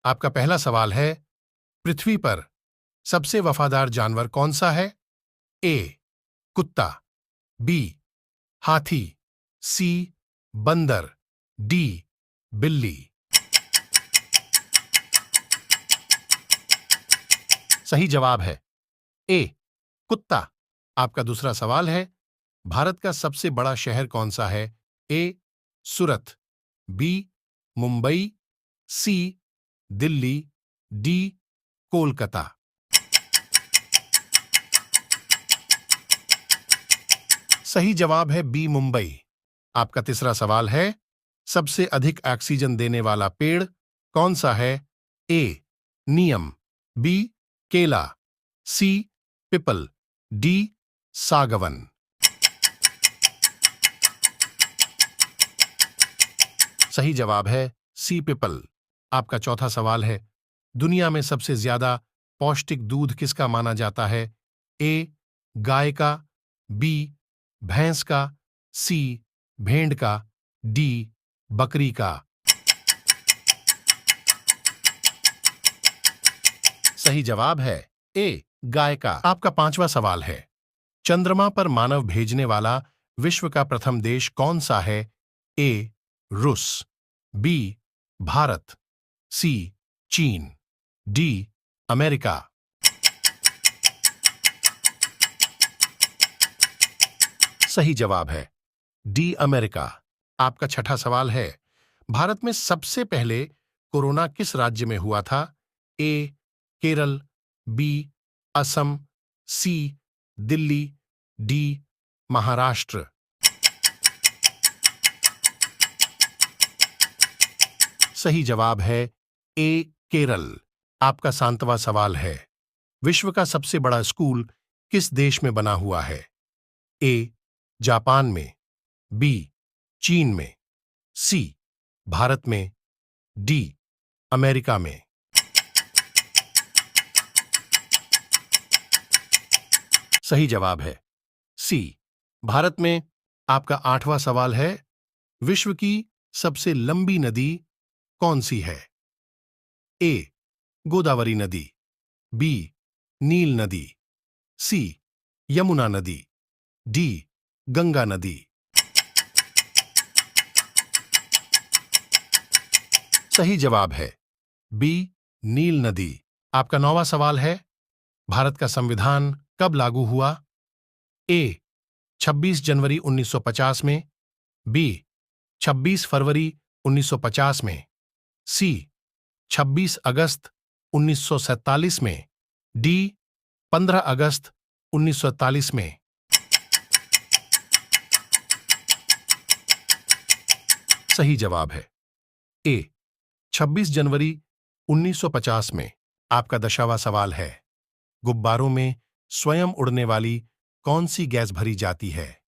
आपका पहला सवाल है, पृथ्वी पर सबसे वफादार जानवर कौन सा है? ए कुत्ता, बी हाथी, सी बंदर, डी बिल्ली। सही जवाब है ए कुत्ता। आपका दूसरा सवाल है, भारत का सबसे बड़ा शहर कौन सा है? ए सूरत, बी मुंबई, सी दिल्ली, डी कोलकाता। सही जवाब है बी मुंबई। आपका तीसरा सवाल है, सबसे अधिक ऑक्सीजन देने वाला पेड़ कौन सा है? ए नीम, बी केला, सी पिपल, डी सागवन। सही जवाब है सी पिपल। आपका चौथा सवाल है, दुनिया में सबसे ज्यादा पौष्टिक दूध किसका माना जाता है? ए गाय का, बी भैंस का, सी भेड़ का, डी बकरी का। सही जवाब है ए गाय का। आपका पांचवा सवाल है, चंद्रमा पर मानव भेजने वाला विश्व का प्रथम देश कौन सा है? ए रूस, बी भारत, सी चीन, डी अमेरिका। सही जवाब है डी अमेरिका। आपका छठा सवाल है, भारत में सबसे पहले कोरोना किस राज्य में हुआ था? ए केरल, बी असम, सी दिल्ली, डी महाराष्ट्र। सही जवाब है ए केरल। आपका सातवां सवाल है, विश्व का सबसे बड़ा स्कूल किस देश में बना हुआ है? ए जापान में, बी चीन में, सी भारत में, डी अमेरिका में। सही जवाब है सी भारत में। आपका आठवां सवाल है, विश्व की सबसे लंबी नदी कौन सी है? ए गोदावरी नदी, बी नील नदी, सी यमुना नदी, डी गंगा नदी। सही जवाब है बी नील नदी। आपका नौवां सवाल है, भारत का संविधान कब लागू हुआ? ए 26 जनवरी 1950 में, बी 26 फरवरी 1950 में, सी 26 अगस्त 1947 में, डी 15 अगस्त 1941 में। सही जवाब है ए 26 जनवरी 1950 में। आपका 10वां सवाल है, गुब्बारों में स्वयं उड़ने वाली कौन सी गैस भरी जाती है?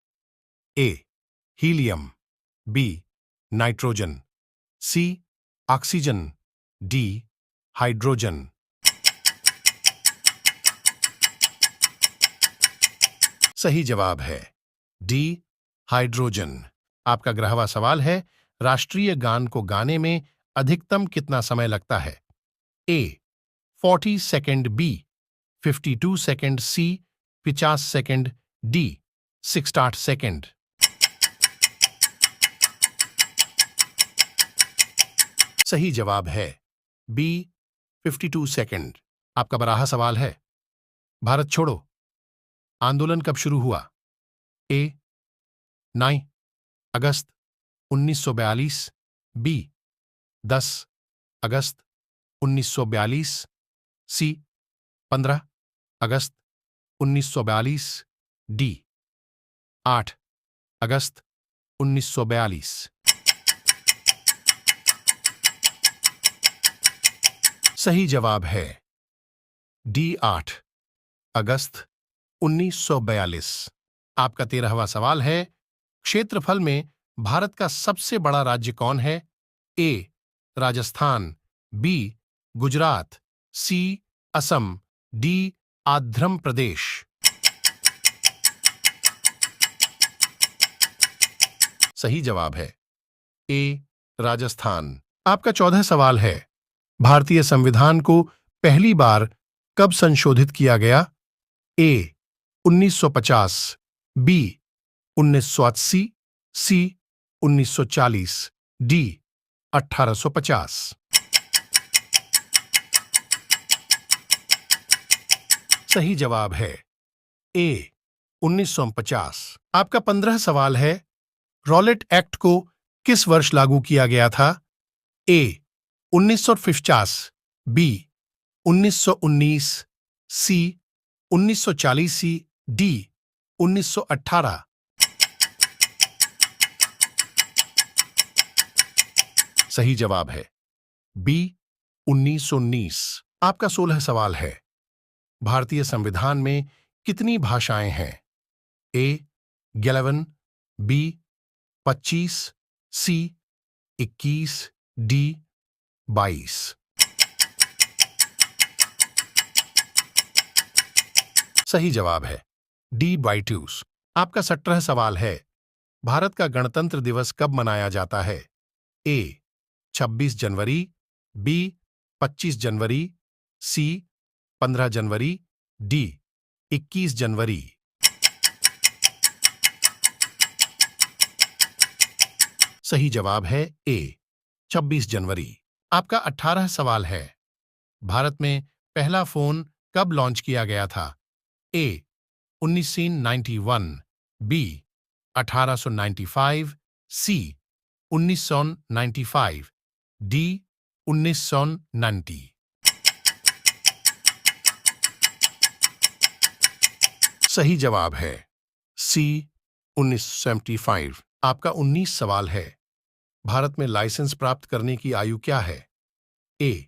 ए हीलियम, बी नाइट्रोजन, सी ऑक्सीजन, डी हाइड्रोजन। सही जवाब है डी हाइड्रोजन। आपका 11वां सवाल है, राष्ट्रीय गान को गाने में अधिकतम कितना समय लगता है? ए 40 सेकेंड, बी 52 सेकेंड, सी 50 सेकेंड, डी 60 सेकेंड। सही जवाब है बी 52 सेकेंड। आपका 12वां सवाल है, भारत छोड़ो आंदोलन कब शुरू हुआ? ए 9 अगस्त 1942, बी 10 अगस्त 1942, सी 15 अगस्त 1942, डी 8 अगस्त 1942। सही जवाब है डी 8 अगस्त 1942। आपका 13वां सवाल है, क्षेत्रफल में भारत का सबसे बड़ा राज्य कौन है? ए राजस्थान, बी गुजरात, सी असम, डी आंध्र प्रदेश। सही जवाब है ए राजस्थान। आपका 14वां सवाल है, भारतीय संविधान को पहली बार कब संशोधित किया गया? ए 1950, बी 1980, सी 1940, डी 1850। सही जवाब है ए 1950। आपका 15 सवाल है, रॉलेट एक्ट को किस वर्ष लागू किया गया था? ए 1950, बी 1919, सी 1940, डी 1918। सही जवाब है बी 1919। आपका 16 सवाल है, भारतीय संविधान में कितनी भाषाएं हैं? ए 11, बी 25, सी 21, डी 22। सही जवाब है डी 22। आपका 17 सवाल है, भारत का गणतंत्र दिवस कब मनाया जाता है? ए 26 जनवरी, बी 25 जनवरी, सी 15 जनवरी, डी 21 जनवरी। सही जवाब है ए 26 जनवरी। आपका 18 सवाल है, भारत में पहला फोन कब लॉन्च किया गया था? ए 1991, बी 1895, सी 1995, डी 1990। सही जवाब है सी 1975। आपका 19 सवाल है, भारत में लाइसेंस प्राप्त करने की आयु क्या है? ए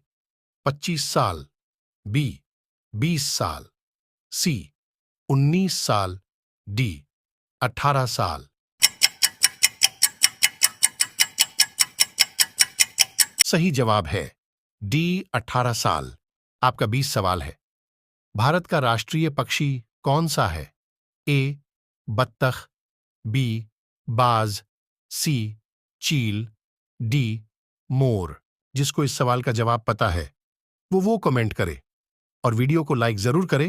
25 साल, बी 20 साल, सी 19 साल, डी 18 साल। सही जवाब है डी 18 साल। आपका 20 सवाल है, भारत का राष्ट्रीय पक्षी कौन सा है? ए बत्तख, बी बाज, सी चील, डी मोर। जिसको इस सवाल का जवाब पता है वो कमेंट करे और वीडियो को लाइक जरूर करे।